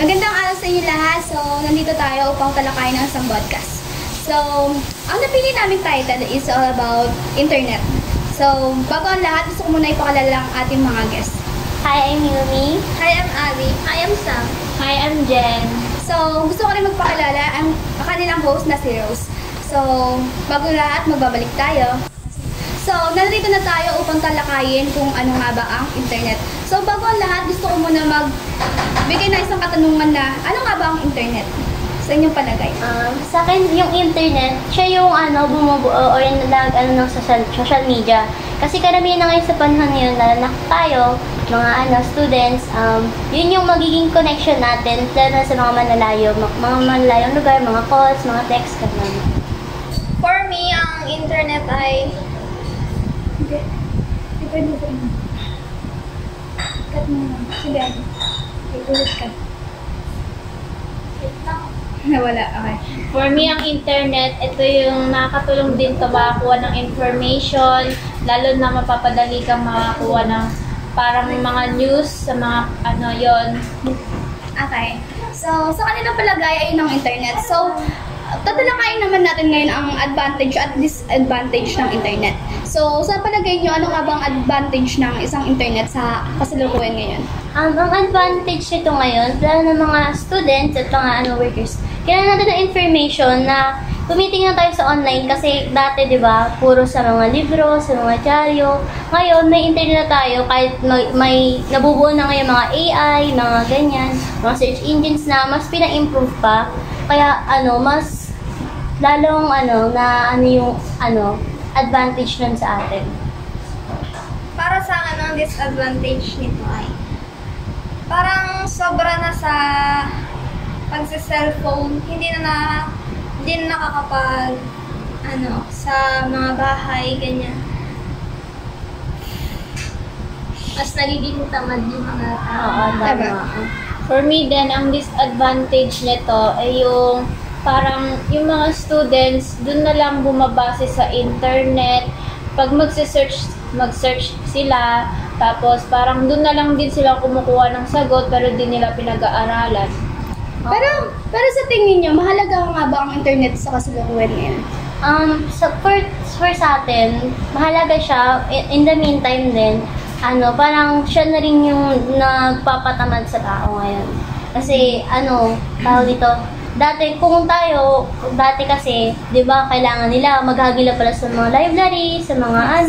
Magandang araw sa inyo lahat. So, nandito tayo upang talakayin ng isang podcast. So, ang napili naming title is all about internet. So, bago ang lahat, gusto ko muna ipakilala ang ating mga guests. Hi, I'm Yumi. Hi, I'm Ali. Hi, I'm Sam. Hi, I'm Jen. So, gusto ko rin magpakilala ang kanilang host na si Rose. So, bago lahat, magbabalik tayo. So, narito na tayo upang talakayin kung ano nga ba ang internet. So, bago ang lahat, gusto ko muna magbigay na isang katanungan na ano nga ba ang internet? Sa inyong palagay. Sa akin, yung internet, siya yung bumubuo or ng social media. Kasi karamihan na ngayon sa panahon ngayon, lalo na tayo, mga students, yun yung magiging connection natin, lalo na sa mga malalayong lugar, mga calls, mga text, ganun. For me, ang internet ay Cut mo na. Sige. Ulit ka. Nawala. Okay. For me, ang internet, ito yung nakakatulong din to makakuha ng information, lalo na mapapadali kang makakuha ng parang mga news sa mga yon. Okay. So, sa kanilang palagay ay ng internet. So, tatalakayin naman natin ngayon ang advantage at disadvantage ng internet. So, sa palagay nyo, ano nga bang advantage ng isang internet sa kasalukuyan ngayon? Ang advantage nito ngayon, lalo ng mga students at mga workers, kailangan natin ng information na tumitingnan tayo sa online kasi dati, di ba, puro sa mga libro, sa mga dyaryo. Ngayon, may internet na tayo kahit may nabubuo na ngayon mga AI, mga ganyan, mga search engines na mas pina-improve pa. Kaya, mas lalong, yung advantage nun sa atin. Para sa akin, ang disadvantage nito ay parang sobra na sa pagsa-cellphone, hindi na nakakapag sa mga bahay, ganyan. Mas nagiging tamad yung mga tao. Oo, tama. For me din, ang disadvantage nito ay yung parang yung mga students dun na lang bumabase sa internet. Pag mag-search sila, tapos parang dun na lang din sila kumukuha ng sagot pero di nila pinag-aaralan. Pero sa tingin nyo, mahalaga nga ba ang internet sa kasalukuyan ngayon? For sa atin, mahalaga siya. In the meantime din, parang siya na rin yung nagpapatamad sa tao ngayon. Kasi, tawag dito, dati kasi, di ba, kailangan nila maghagila pala sa mga library, sa mga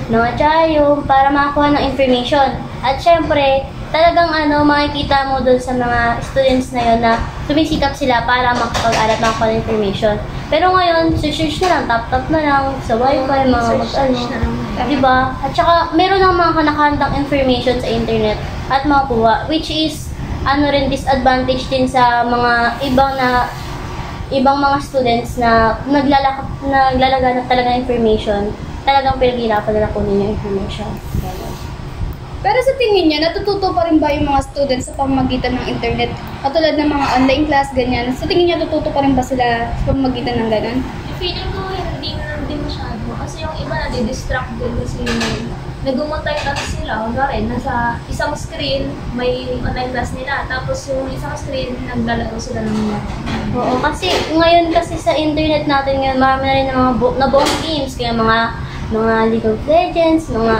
mga dyaryo, para makakuha ng information. At syempre, talagang makikita mo dun sa mga students na yun na sumisikap sila para makapag-aral makakuha ng information. Pero ngayon, search na lang, tap na lang, sa wifi, diba? At saka, meron ng mga nakahandang information sa internet at makukuha, which is, rin disadvantage din sa mga ibang mga students na naglalaganap talaga ng information, talagang pinaghirapan nila kunin yung information. Pero sa tingin niya, natututo pa rin ba yung mga students sa pamamagitan ng internet? Katulad ng mga online class, ganyan. Sa tingin niya, natututo pa rin ba sila sa pamamagitan ng ganun? Feeling ko hindi masyado. Kasi yung iba nadi-distract din kasi nag-multitask sila. Kunwari, nasa isang screen, may online class nila. Tapos yung isang screen, naglalaro sila ng mga. Oo, kasi ngayon sa internet natin ngayon, marami na rin ng mga nabuong games. Kaya mga League of Legends, mga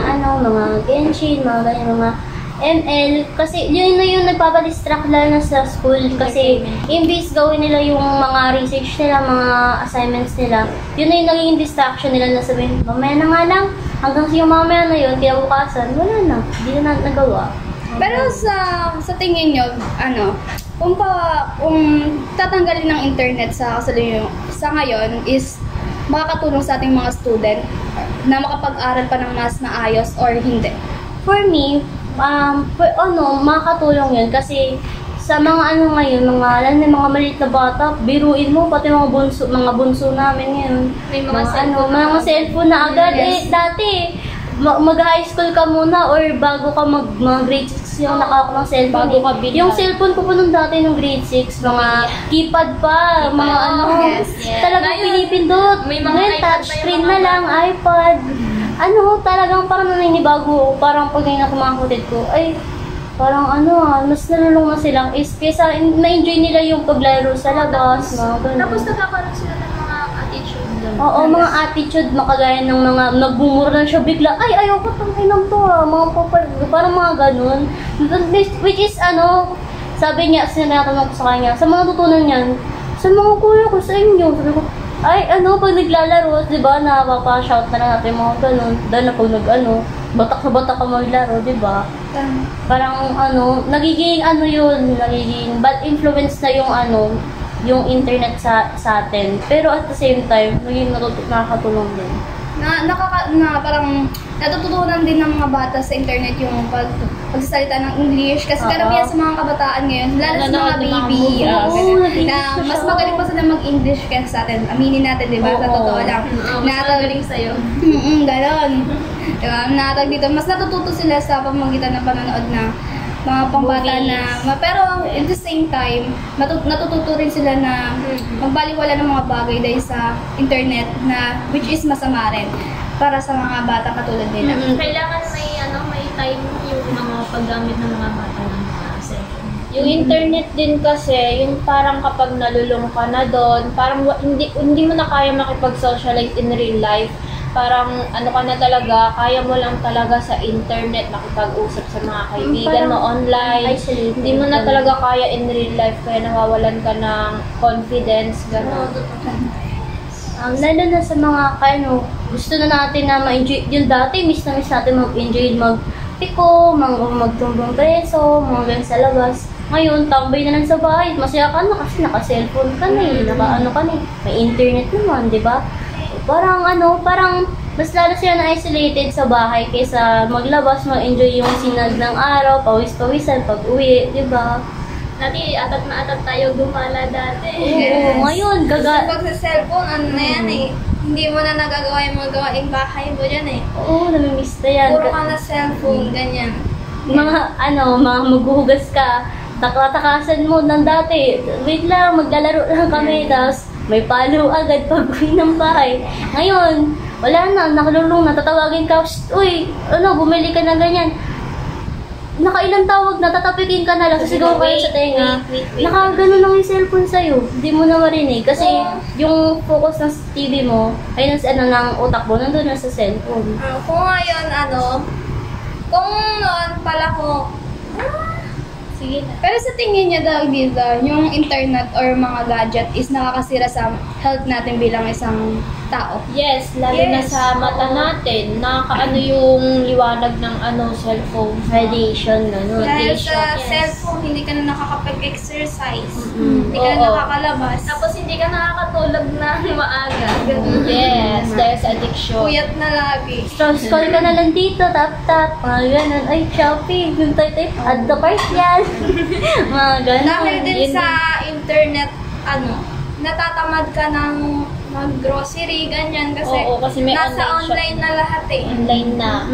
Genshin, mga ganyan, mga ML. Kasi yun na yung nagpapadistract lalo na sa school. Kasi imbis gawin nila yung mga research nila, mga assignments nila, yun na yung naging distraction nila na sabihin, mamaya na nga lang, hanggang yung mamaya na yun, kinabukasan, wala na, hindi na nagawa. Pero sa tingin nyo, kung tatanggalin ng internet sa ngayon is makakatulong sa ating mga student na makapag-aral pa ng mas maayos or hindi? For me, makakatulong yun kasi sa mga ngayon, mga maliit na bata, biruin mo, pati mga bunso namin ngayon. May mga cellphone na agad. Yes. Dati, mag-high school ka muna or bago ka mag-grade 6 yung nakakuha ng cellphone. Bago ka bilhan. Yung cellphone ko po nung dati nung grade 6, mga keypad pa, Yes. talagang pinipindot. May mga touchscreen na lang, iPad. Talagang parang naninibago, parang pag ngayon ako makakutid ko, ay, Parang mas nalulung na silang is kesa na-enjoy nila yung paglaro sa labas, mga ganun. Tapos nagkakaroon sila ng mga attitude. Oo, mga attitude, makagaya ng mga nagbumura na siya bigla, ay, ayoko tang inam to mga papal, parang mga ganun. Which is, sabi niya, sinatanong ko sa kanya, sa mga tutunan niyan, sa mga kuya ko, sa inyo, sabi ko, ay, pag naglalaro, di ba, napapa-shout na lang natin mga ganun, dahil na pag batak na batak ka maglaro, di ba? Parang, nagiging, nagiging bad influence na yung internet sa atin. Pero at the same time, naging nakakatulong din. Parang natututunan din ng mga bata sa internet yung pagsasalita ng English kasi karamihan sa mga kabataan ngayon, lalo sa mga baby, na mas magaling pa sila mag-English kaysa sa atin. Aminin natin, di ba? Sa totoo lang. Mas magaling sa'yo. Ganon. Diba? Dito, mas natututo sila sa pamamagitan ng panonood na mga pangbata na, pero at the same time, natututo rin sila na magbaliwala ng mga bagay dahil sa internet na which is masama rin para sa mga bata katulad nila. Kailangan may time yung mga paggamit ng mga bata ng cellphone. Yung internet din kasi, yung parang kapag nalulung ka na doon, parang hindi mo na kaya makipag-socialize in real life. Parang ka na talaga, kaya mo lang talaga sa internet makipag-usap sa mga kaibigan mo online. Hindi mo na talaga kaya in real life kaya nawawalan ka ng confidence, gano'n. Lalo na sa mga gusto na natin na ma-enjoy. Yung dati, miss natin mag-enjoy, mag-piko, magtumbang preso, mga ganyan sa labas. Ngayon, tambay na lang sa bahay. Masaya ka na kasi naka-cellphone ka na may internet naman, di ba? Parang mas lalo sila na-isolated sa bahay kaysa maglabas, mag-enjoy yung sinag ng araw, pawis-pawisan, pag-uwi, di ba? Dati, atat na atat tayo gumala dati. Oo, ngayon, pag sa cellphone, hindi mo na nagagawa yung mga gawaing bahay mo dyan eh. Oo, namimiss na yan. Puro ka na cellphone, ganyan. Mga maghuhugas ka, takatakasan mo ng dati. Wait lang, maglalaro lang kami, tapos may palo agad pag-uwi ng bahay. Ngayon, wala na, nakalulong, natatawagin ka, uy, bumili ka na ganyan. Nakailang tawag na, tatapikin ka na lang, sasigaw kayo sa tenga. Nakaganon lang yung cellphone sa'yo, hindi mo na marinig. Kasi yung focus ng TV mo, ay ng utak mo, nandun na sa cellphone. Kung ngayon, kung noon pala ko, sige na. Pero sa tingin niya daw dito, yung internet or mga gadget is nakakasira sa health natin bilang isang tao. Yes, lalo na sa mata natin. Nakakaano yung liwanag ng cellphone. Radiation, Dahil sa cellphone, hindi ka na nakakapag-exercise. Hindi ka na nakakalabas. Tapos hindi ka nakakatulog na maaga. Yes, dahil sa addiction. Puyat na lagi. Scroll ka na lang dito, tap-tap, mga ganun. Ay, Shopee, yung type, add to cart yan. Mga ganun. Dahil din sa internet, natatamad ka ng mag-grocery, ganyan. Kasi may nasa online na lahat eh. Online na.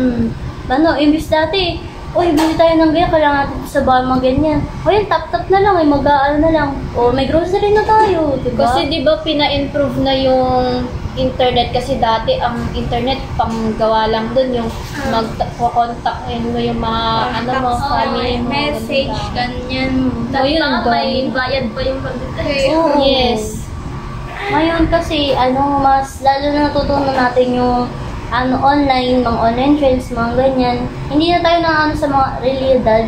Imbis dati, bili tayo ng ganyan, kailangan natin sa bahay mga ganyan. Yun, tap-tap na lang, mag-aano na lang. May grocery na tayo, diba? Kasi diba pina-improve na yung internet kasi dati ang internet panggawa lang dun yung mag-contact mo yung mga family mo, message, ganyan. Dati may bayad pa yung pag-text. Yes. Ngayon kasi, mas lalo na natutunan natin yung online, mga online trends, mga ganyan. Hindi na tayo na sa mga realidad,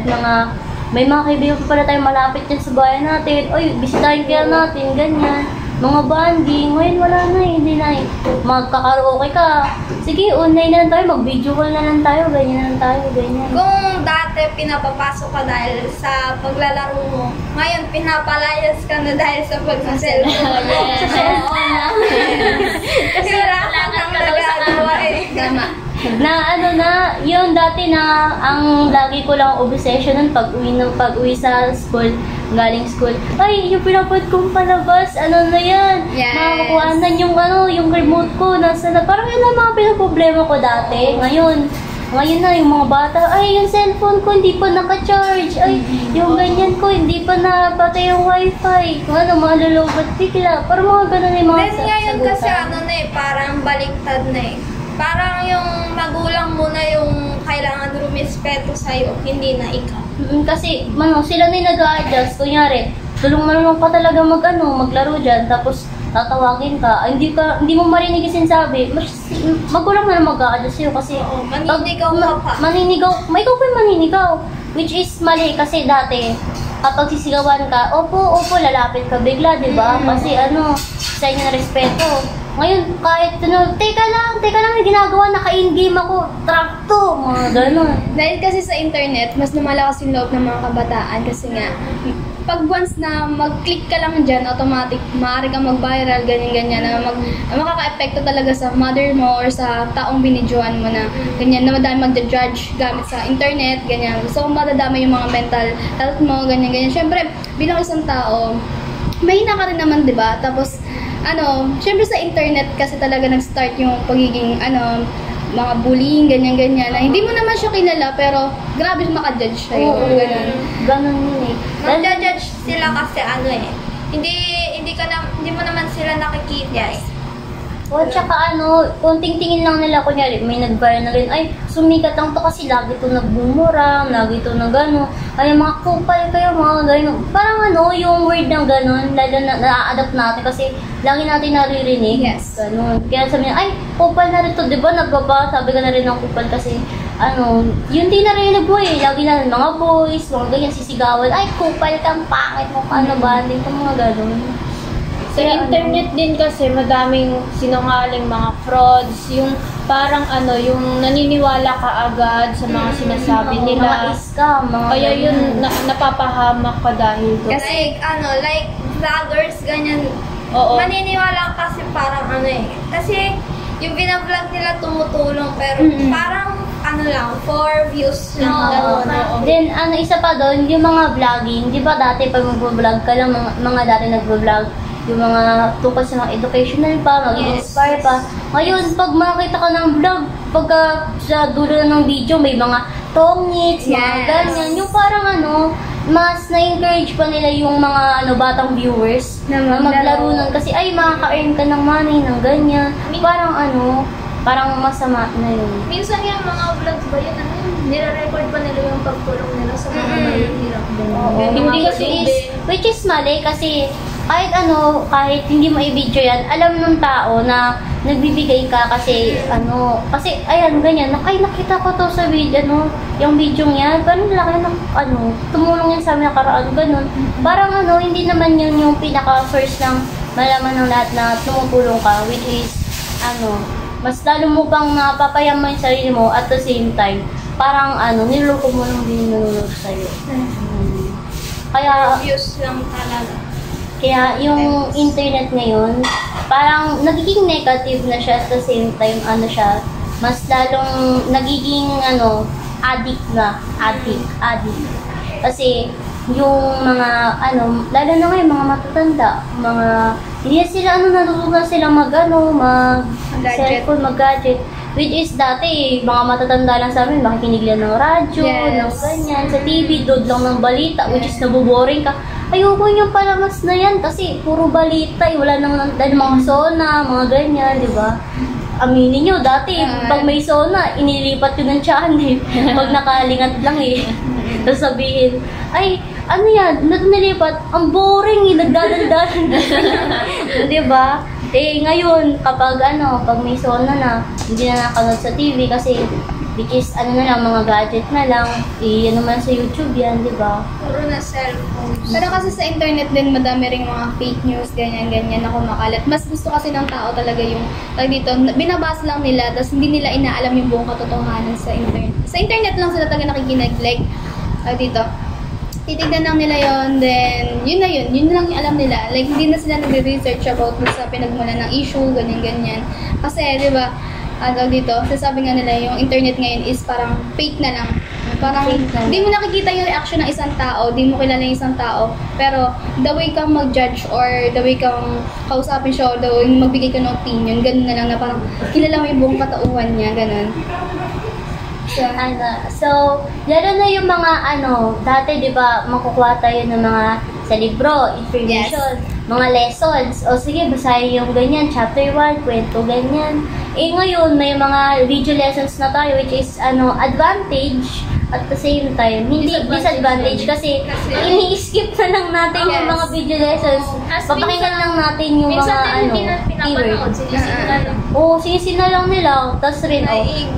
may mga kaibigan pa pala tayo malapit yan sa bayan natin. Bisitahin kaya natin, ganyan. Mga banding, ngayon wala na hindi na magkakaraoke ka. Sige, online na lang tayo, mag-video call na lang tayo, ganyan na lang tayo, ganyan. Kung dati pinapapasok ka dahil sa paglalaro mo, ngayon pinapalayas ka na dahil sa pag-cellphone mo. Kasi wala ka nang nagagawa eh. Tama. Yun dati na ang lagi ko lang obsession nun pag-uwi sa school, galing school. Ay, yung pinapad kong palabas, na yan? Yes. Makakuhanan yung remote ko, parang yun ang mga pinaproblema ko dati. Ngayon na yung mga bata, yung cellphone ko hindi pa naka-charge. Yung ganyan ko, hindi pa napatay yung wifi. Mga lulubat bigla. Parang mga ganun yung mga Then ngayon kasi parang baliktad na eh. Parang yung magulang mo na yung kailangan rumispeto sa'yo, hindi na ikaw. Kasi, sila na yung nag-a-adjust. Kunyari, tulong-marunong pa talaga maglaro dyan, tapos tatawagin ka, hindi mo marinig yung sinasabi, magulang na mag-a-adjust sa'yo kasi maninigaw ka pa. May ikaw pa yung maninigaw, which is mali kasi dati, kapag sisigawan ka, opo, lalapit ka bigla, di ba? Kasi sa inyo na respeto. Ngayon, kahit teka lang, may ginagawa, naka-in-game ako, trakto, mga gano'n. Dahil kasi sa internet, mas lumalakas yung loob ng mga kabataan kasi nga, pag once na mag-click ka lang dyan, automatic, maaari kang mag-viral, ganyan-ganyan, na makaka-epekto talaga sa mother mo or sa taong binidyoan mo na ganyan, na madami mag-judge gamit sa internet, ganyan. So, madadama yung mga mental health mo, ganyan-ganyan. Siyempre, bilang isang tao, mahina ka rin naman, di ba? Tapos, syempre sa internet kasi talaga nag-start yung pagiging, mga bullying, ganyan-ganyan, na hindi mo naman siya kilala, pero grabe maka-judge sa'yo, ganun. Ganun yun eh. Mag-judge sila kasi hindi mo naman sila nakikita eh. O, tsaka konting tingin lang nila, kunyari, may nag-viral na rin, ay, sumikat lang to kasi lagi to nagbumura, lagi to ay, mga kupal kayo, mga gano'n. Parang yung word ng gano'n, lalo na-adapt natin kasi lagi natin naririnig. Yes. Gano'n. Kaya sabi niya, ay, kupal na rin to, di ba? Sabi ka na rin ng kupal kasi, yun din narinig mo eh. Lagi na mga boys, mga ganyan sisigawan, ay, kupal kang pangit mo, ba? Hindi ko mga gano'n. Sa internet din kasi madaming sinungaling mga frauds, yung parang yung naniniwala ka agad sa mga sinasabi nila. Mga scam, Kaya yun, napapahamak ka dahil doon. Kasi like vloggers, ganyan. Oo. Maniniwala kasi parang kasi yung binablog nila tumutulong pero parang lang, for views lang. Then, isa pa doon, yung mga vlogging, di ba dati pag mag-vlog ka lang, mga dati nag-vlog, yung mga tungkol sa mga educational pa, mag-inspire pa. Ngayon, pag makita ka ng vlog, pagka sa dulo na ng video, may mga tongits, mga ganyan. Yung parang mas na-encourage pa nila yung mga batang viewers na maglaro nun. Kasi ay, makaka-earn ka ng money, ng ganyan. Parang masama na yun. Minsan yung mga vlogs ba yun, nire-record pa nila yung pagtulong nila sa mga mahihirap. Hindi kasi which is mali kasi kahit hindi mo i-video yan, alam ng tao na nagbibigay ka kasi kasi ayan, ganyan, nakita ko to sa video, yung video niya, ganun laki tumulong yan sa amin nakaraan, ganun. Parang hindi naman yun yung pinaka-source ng malaman ng lahat na tumutulong ka, which is, mas lalo mo pang napapayaman yung sarili mo at the same time, parang niloko mo lang din yung nanonood sa'yo. Kaya, views lang talaga. Kaya yung internet ngayon, parang nagiging negative na siya at the same time, mas lalong nagiging, addict. Kasi, yung mga, lalo na ngayon, mga matatanda, hindi na sila, natutunan sila mag-cellphone, mag-gadget. Which is dati, mga matatanda lang sa amin, makikinig lang ng radyo, ng ganyan, sa TV, dood lang ng balita, which is naboboring ka. Ayoko yung palamas na yan kasi puro balita, wala nang mga sona, mga ganyan, di ba? Aminin nyo, dati, pag may sona, inilipat yun ng channel. Pag nakalingat lang Tapos sabihin, ay, yan, nilipat, ang boring nagdadaldalan. Di ba? Ngayon, kapag pag may sona na, hindi na nakanood sa TV kasi which is mga gadget na lang, naman sa YouTube yan, di ba? Puro na cellphone. Pero kasi sa internet din, madami ring mga fake news, ganyan-ganyan na kumakalat. Mas gusto kasi ng tao talaga yung, binabasa lang nila, tapos hindi nila inaalam yung buong katotohanan sa internet. Sa internet lang sila talaga nakikinig, titignan lang nila yon, then yun lang yung alam nila. Like, hindi na sila nagre-research about sa pinagmulan ng issue, ganyan-ganyan. Kasi, di ba, sasabi nga nila, yung internet ngayon is parang fake na lang. Parang, di mo nakikita yung reaction ng isang tao, di mo kilala yung isang tao, pero the way kang mag-judge or the way kang kausapin siya or the way magbigay ka ng opinion, ganun na lang na parang kilala mo yung buong katauhan niya, ganun. So, lalo na yung mga dati 'di ba, makukuha tayo ng mga sa libro, information, mga lessons. O sige, basahin yung ganyan, chapter 1, kwento, ganyan. Eh ngayon, may mga video lessons na tayo, which is advantage at the same time, hindi disadvantage kasi ini-skip na lang natin yung mga video lessons. Papakinggan lang natin yung mga keyword. Oo, sinisin na lang nila. Tapos rin, may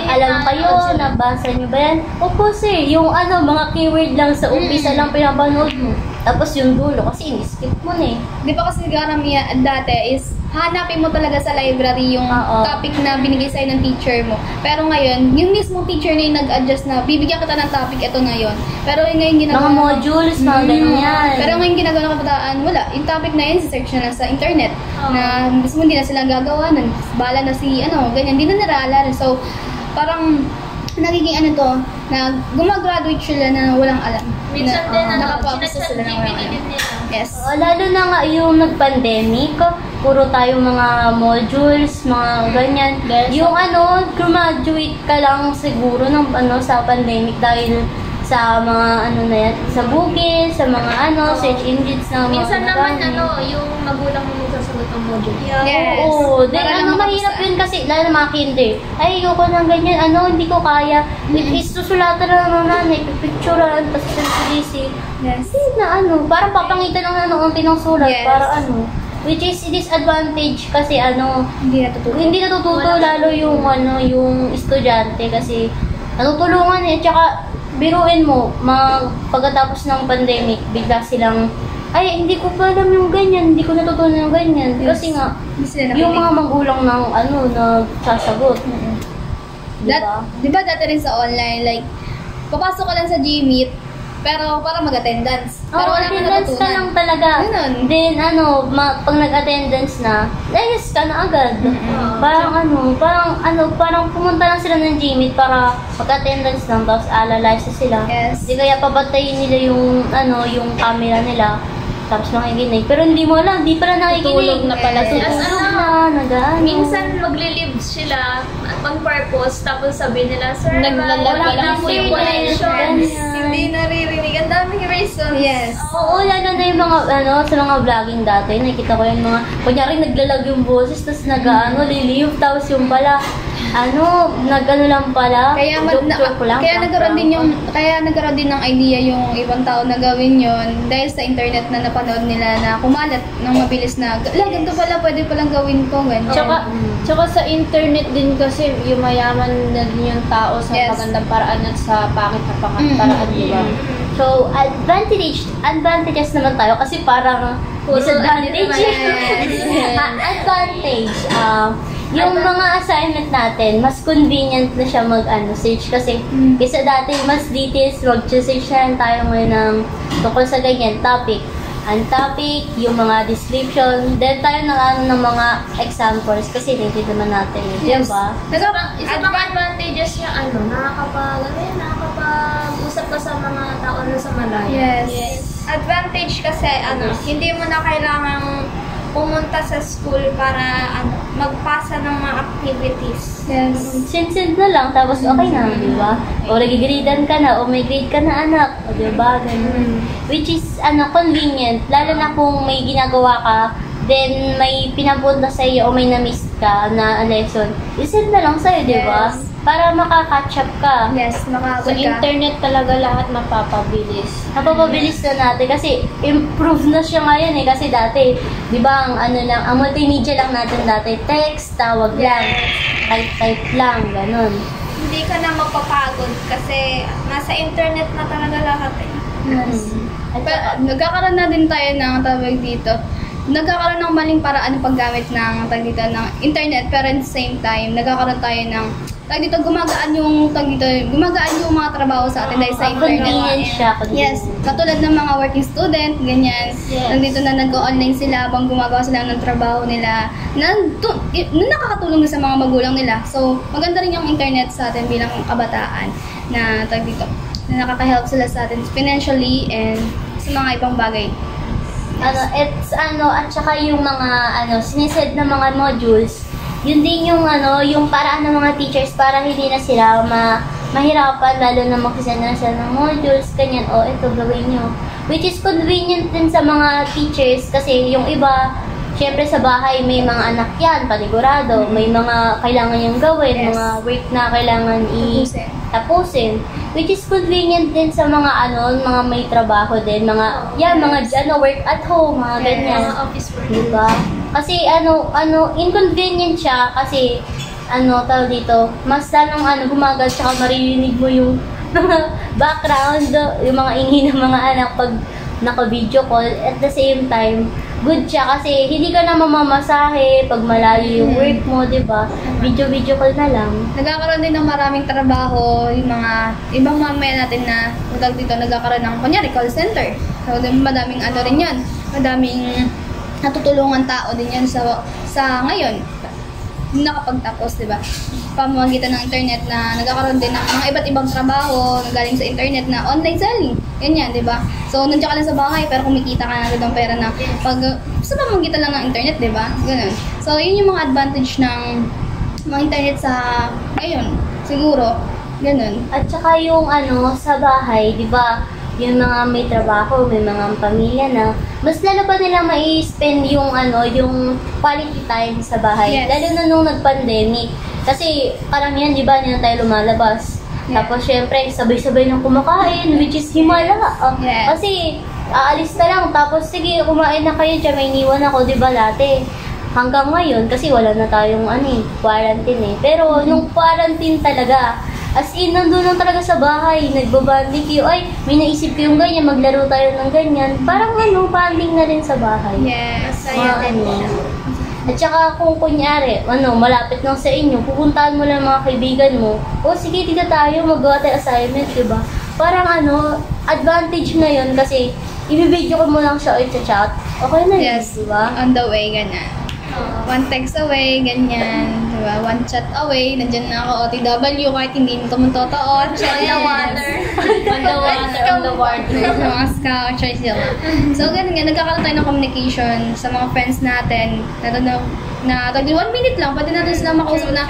alam kayo, nabasa nyo ba yan? Opo sir, yung mga keyword lang sa umpisa lang pinapanood mo. Tapos yung dulo, kasi ini-skip mo na eh. Di ba kasi karamihan dati is hanapin mo talaga sa library yung topic na binigay sa'yo ng teacher mo. Pero ngayon, yung mismo teacher na yung nag-adjust na bibigyan kita ng topic, ito na yun. Pero ngayon ginagawa... Mga modules, mga ganyan. Pero ngayon ginagawa ng kabataan, wala. Yung topic na yun, search na lang sa internet. Na mismo hindi na silang gagawa. Bala na si, ganyan. Hindi na niraalala. So, parang nagiging na gumagraduate sila na walang alam. Minsan din, nakapapasa sila na walang alam. Yes. Lalo na nga yung nag-pandemic, puro tayo mga modules, mga ganyan. Yung graduate ka lang siguro ng sa pandemic dahil sa mga na yan, sa Google, sa mga search engines na mga minsan naman yung magulang mo magsasagot ng module. Yes. Oo, then mahirap yun kasi, lalo mga kinder. Ay, ayoko ng ganyan, hindi ko kaya. Is susulatan na ng nanay, pipicturean, tapos sinisi. Yes. Na parang papangitan lang ng pinangsulat, para which is disadvantage kasi hindi natututo lalo yung yung estudyante kasi natutulungan tsaka biruin mo, pagkatapos ng pandemic, bigla silang, ay, hindi ko pa alam yung ganyan, hindi ko natutunan yung ganyan. Yes. Kasi nga, yung mga magulang ng nagsasagot. Diba dati rin sa online, like, papasok ka lang sa Gmeet, pero para mag-attendance. Pero wala ka attendance ka lang talaga. Ganun. Then, pag nag-attendance na, layas ka na agad. Parang pumunta lang sila ng Gmeet para mag-attendance lang, tapos alalaysa sila. Yes. Di kaya papatayin nila yung camera nila. Tapos makikinig. Pero hindi mo alam, di pala nakikinig. Tulog na pala sila. Minsan magli-live sila on purpose, tapos sabihin nila, sir, Naglalag wala lang po yung sila. connections. Hindi naririnig. Ang daming reasons. Yes. Oo, lalo na yung mga, sa mga vlogging dati, nakikita ko yung mga, kunyari naglalag yung boses, tapos lilive, tapos yung pala, lang pala. Kaya joke lang. Kaya nagkaroon din ng idea yung ibang tao na gawin yon dahil sa internet na napanood nila na kumalat ng mabilis na, ganito pala, pwede palang gawin ko. Tsaka sa internet din kasi yung mayaman na din yung tao sa magandang paraan at sa pangit na paraan, di ba? So, advantages naman tayo kasi parang disadvantage. Advantage, yung mga assignment natin, mas convenient na siya search kasi kaysa dati mas details, mag-search na tayo ngayon ng tungkol sa ganyan topic. Ang topic, yung mga description, then tayo ng mga examples kasi hindi naman natin, diba? Isa pang advantages niya, nakakapag-usap ka sa mga tao na sa malayo. Yes. Advantage kasi, hindi mo na kailangang pumunta sa school para magpasa ng mga activities. Yes. Send na lang, tapos okay na, di ba? O nag-gradean ka na, o may grade ka na anak, o di ba? Ganun. Which is, convenient, lalo na kung may ginagawa ka, then may pinapunta sa iyo o may na-miss ka na lesson, isend na lang sa'yo, di ba? Yes. Para maka-catch up ka. Yes, Sa internet talaga lahat mapapabilis. Napapabilis na natin kasi improve na siya ngayon kasi dati, di ba, ang multimedia lang natin dati, text, tawag lang, type lang, ganun. Hindi ka na mapapagod kasi nasa internet na talaga lahat Yes. Nagkakaroon na din tayo ng tawag dito. Nagkakaroon ng maling paraan ng paggamit ng internet, pero at the same time, nagkakaroon tayo ng gumagaan yung mga trabaho sa atin dahil sa internet. Convenient siya. Yes, katulad ng mga working student, ganyan. Yes. Nandito na nag-online sila habang gumagawa sila ng trabaho nila na nakakatulong sa mga magulang nila. So, maganda rin yung internet sa atin bilang kabataan na na nakaka-help sila sa atin financially and sa mga ibang bagay. At saka yung mga sinesend na mga modules, yun din yung yung paraan ng mga teachers para hindi na sila mahirapan, lalo na mag-send na sila ng modules, ganyan, ito gawin nyo. which is convenient din sa mga teachers kasi yung iba, syempre sa bahay may mga anak yan, panigurado, may mga kailangan yung gawin, Yes. mga work na kailangan tapusin. Which is convenient din sa mga mga may trabaho din, mga work at home, mga ganyan. Mga office work. Diba? Kasi inconvenient siya kasi tawag dito, mas lalong gumagal tsaka maririnig mo yung mga background, yung mga ingay ng mga anak pag naka-video call. At the same time, good siya kasi hindi ka na mamamasahe pag malayo yung work mo, diba? Video call na lang. Nagkakaroon din ng maraming trabaho, yung mga ibang mamaya natin na dito nagkakaroon ng, kunyari, call center. So, madaming rin yan. Madaming natutulungan tao din yan sa ngayon. Nakapagtapos, di ba? Pamamagitan ng internet na nagkakaroon din ng mga iba't ibang trabaho na galing sa internet na online selling. Ganyan, di ba? So, nandiyan ka lang sa bahay pero kumikita ka na agad ng pera na sa pamamagitan lang ng internet, di ba? Ganun. So, yun yung mga advantage ng mga internet sa ngayon. Siguro, ganun. At saka yung sa bahay, di ba? Yung mga may trabaho, may mga pamilya na, mas lalo pa nila mai-spend yung yung quality time sa bahay. Yes. Lalo na nung nag-pandemic. Kasi parang yan, di ba, hindi na tayo lumalabas. Yeah. Tapos syempre, sabay-sabay ng kumakain, which is himala. Yes. Kasi aalis ka lang, tapos sige, kumain na kayo dyan, may iniwan ako, di ba, dati. Hanggang ngayon, kasi wala na tayong quarantine eh. Pero nung quarantine talaga, as in, nandun lang talaga sa bahay, nagbabanding kayo, ay, may naisip yung ganyan, maglaro tayo ng ganyan. Parang banding na rin sa bahay. Yes. Masaya din siya. At saka kung kunyari, malapit lang sa inyo, pupuntahan mo lang mga kaibigan mo, o sige, dito tayo, magawa tayo assignment, diba? Parang advantage na yun kasi ibibidyo ko mo lang siya o i-chat, okay na yun, Yes. diba? On the way, ganyan. One text away, ganyan. Diba? One chat away, nandyan na ako, OTW, kahit hindi mo totoo. On the water. On the water. Mga scout, choice sila. So, ganun nga, nagkakaroon tayo ng communication sa mga friends natin. Na 1 minute lang, pwede natin sila makausap na,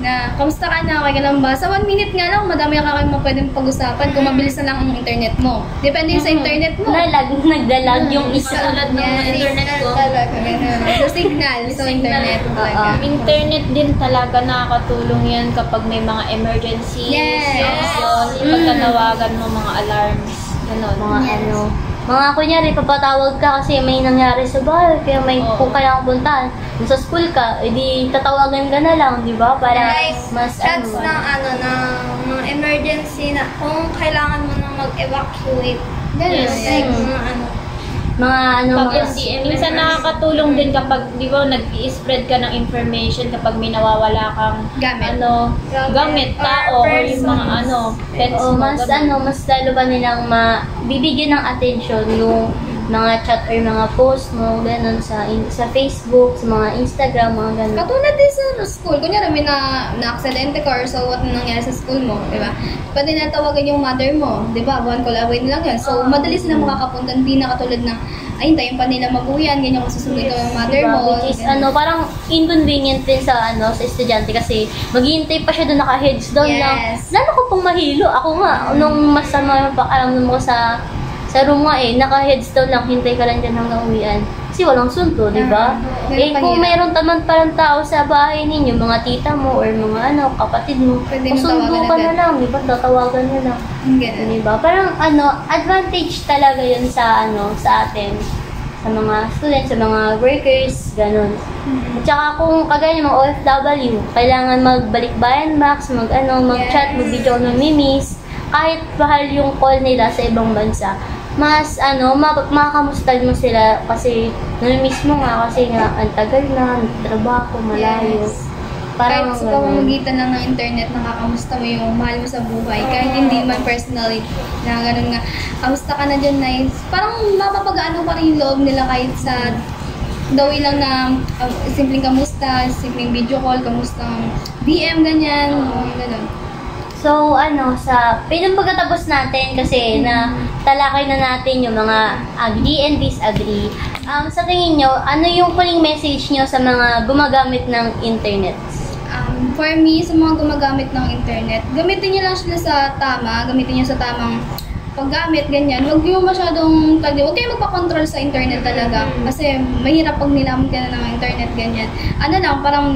na, kamusta ka na, okay ka lang ba? Sa 1 minute nga lang, madami na kayo pwedeng pag-usapan kung mabilis na lang ang internet mo. Depende sa internet mo. Nagdalag yung isa. Tulad ng internet ko. Talaga, ganun. So, signal. So, internet talaga. Internet din talaga nakakatulong yan kapag may mga emergency Yes. situation, pagkatawagan mo mga alarms, gano'n. Mga kunyari, papatawag ka kasi may nangyari sa bahay, kaya may Oo. kung kailangan puntahan. Kung sa school ka, edi tatawagan ka na lang, di ba? Para Like, mas chats ng ng mga emergency na kung kailangan mo na mag-evacuate. Ganun. Yes. Like, mga Pag minsan nakakatulong din kapag, di ba, nag-i-spread ka ng information kapag may nawawala kang Gamit. gamit, tao, or yung mga pets mo. mas ganun. mas lalo ba nilang bibigyan ng attention yung mga chat or mga post mo, ganun, sa Facebook, sa mga Instagram, mga ganun. Katulad din sa school, kunyari may na-aksidente ka or so what na nangyari sa school mo, di ba? Pwede na tawagan yung mother mo, di ba? One call away na lang yan. So, madali sila makakapunta, hindi na katulad na, ay, hintayin pa nila mabuyan, ganyan kung susunod yung mother Diba? mo. Which is, ganyan. parang inconvenient din sa estudyante kasi maghihintay pa siya doon naka-heads down lang. Yes. Lalo ko pong mahilo. Ako nga, nung masama yung pakiramdam mo sa room nga naka-heads down lang, hintay ka lang dyan hanggang uwian. Kasi walang sunto, di ba? Kung mayroon taman parang tao sa bahay ninyo, mga tita mo or mga kapatid mo, Pwede kung mo sundo tawagan ka agad. na lang, di ba? Tatawagan mo lang. Ganun. Di ba? Parang advantage talaga yun sa sa atin, sa mga students, sa mga workers, ganun. At saka kung kagaya ng mga OFW, kailangan magbalik-bayan max, mag-chat, Yes. mag-video ng mimis, kahit bahal yung call nila sa ibang bansa, mas makakamustahan mo sila kasi namimiss mo nga kasi nga ang tagal na, trabaho, malayo. Yes. Parang Kahit sa ganun. pamamagitan lang ng internet, nakakamusta mo yung mahal mo sa buhay. Kahit hindi man personally, na ganun nga, kamusta ka na dyan, nice. Parang mapapagaan pa rin yung loob nila kahit sa dawi lang na simpleng kamusta, simpleng video call, kamustang DM, ganyan, ganun. So, sa pagkatapos natin kasi na talakay na natin yung mga agree and disagree. Sa tingin nyo, ano yung huling message nyo sa mga gumagamit ng internet? For me, sa mga gumagamit ng internet, gamitin niyo lang sila sa tama, gamitin niyo sa tamang paggamit, ganyan. Huwag yung masyadong, huwag kayo magpa-control sa internet talaga. Kasi mahirap pag nilamon ka na ng internet, ganyan. Ano lang, parang,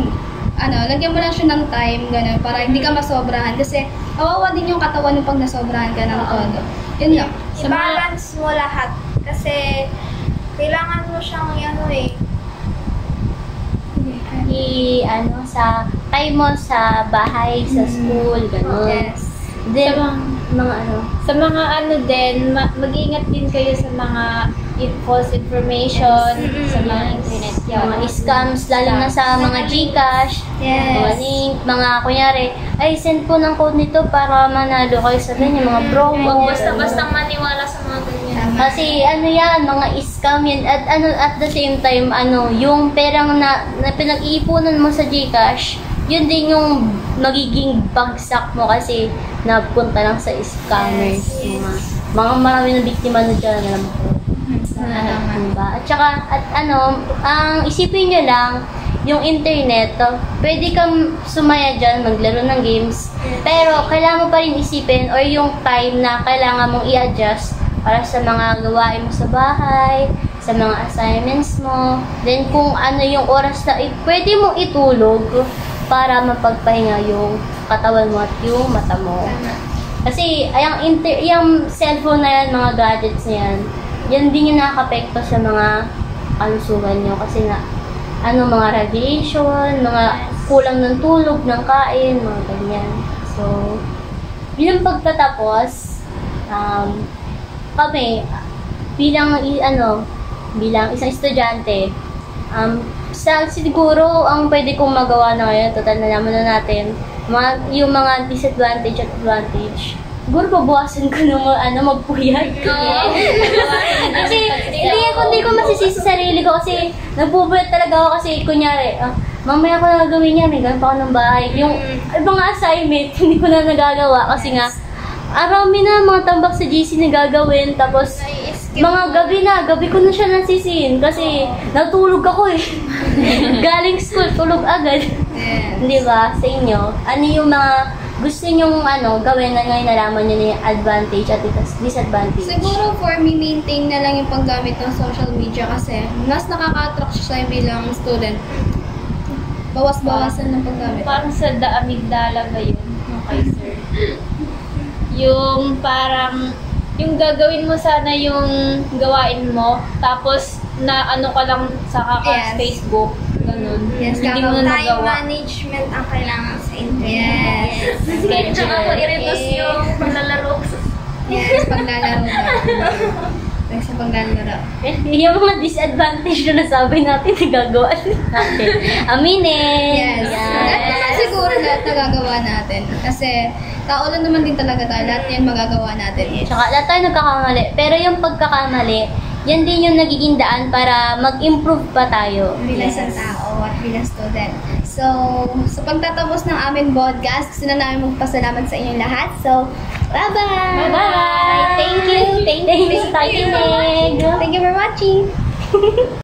lagyan mo lang siya ng time, gano'n, para hindi ka masobrahan. Kasi, kawawa din yung katawan mo pag nasobrahan ka ng todo. Yun lang. I-balance mo lahat. Kasi, kailangan mo siyang, sa time mo sa bahay, sa school, gano'n. Yes. Then, Sa mga din, mag-ingat din kayo sa mga false information, sa mga internet. mga scams, lalo na sa mga GCash, mga Yes. link, mga kunyari, ay send po ng code nito para manalo kayo sa ganyan, mga promo. Basta-bastang maniwala sa mga ganyan. Kasi yan, mga scam yan. At at the same time, yung perang na pinag-iipunan mo sa GCash, yun din yung magiging bagsak mo kasi napunta lang sa scammers. Mga marami na biktima na dyan, alam ko. Diba? At saka, ang isipin nyo lang, yung internet, pwede kang sumaya dyan, maglaro ng games, pero kailangan mo pa rin isipin or yung time na kailangan mong i-adjust para sa mga gawain mo sa bahay, sa mga assignments mo, then kung ano yung oras na pwede mong itulog para mapagpahinga yung katawan mo at yung mata mo. Kasi, yung cellphone na yan, mga gadgets na yan din yung nakaka-apekto sa mga kalusugan nyo. Kasi mga radiation, mga kulang ng tulog, ng kain, mga ganyan. So, bilang pagtatapos, kami, bilang isang estudyante, siguro ang pwede kong magawa na ngayon, total na naman na natin, yung mga disadvantage at advantage. Siguro pabuwasan ko na magpuyat. Kasi hindi ko masisisi sa sarili ko kasi nagpupuyat talaga ako kasi kunyari, mamaya ko na gagawin yan, may ganun pa ako ng bahay. Yung mga assignment, hindi ko na nagagawa kasi nga, arami na mga tambak sa GC na gagawin, tapos mga gabi ko na siya nasisihin kasi natulog ako eh. Galing school, tulog agad. Di ba? Sa inyo, ano yung mga gusto nyong gawin na ngayon nalaman nyo na yung advantage at disadvantage? Siguro for me, maintain na lang yung paggamit ng social media kasi mas nakaka-attract siya bilang student. Bawas-bawasan ng paggamit. Parang sa amygdala ba yun? Okay, sir. Yung parang, yung gagawin mo sana yung gawain mo, tapos na ka lang sa Yes. Facebook, ganun. Yes, Hindi mo na Time nagawa. management ang kailangan sa internet. Yes. Tsaka po i-reduce yung paglalaro. Yes, paglalaro na. Sa paglalaro. Yung mga disadvantage na nasabi natin, nagagawa natin. Aminin! Yes. Lahat naman siguro lahat nagagawa natin. Kasi tao lang naman din talaga tayo. Lahat yan magagawa natin. Tsaka lahat tayo nagkakamali. Pero yung pagkakamali, yan din yung nagiging daan para mag-improve pa tayo. Bilang isang tao at bilang student. So, sa pagtatapos ng aming podcast, gusto na namin magpasalamat sa inyong lahat. So, bye-bye! Bye-bye! Thank you! Thank you sa takinig! Thank you for watching!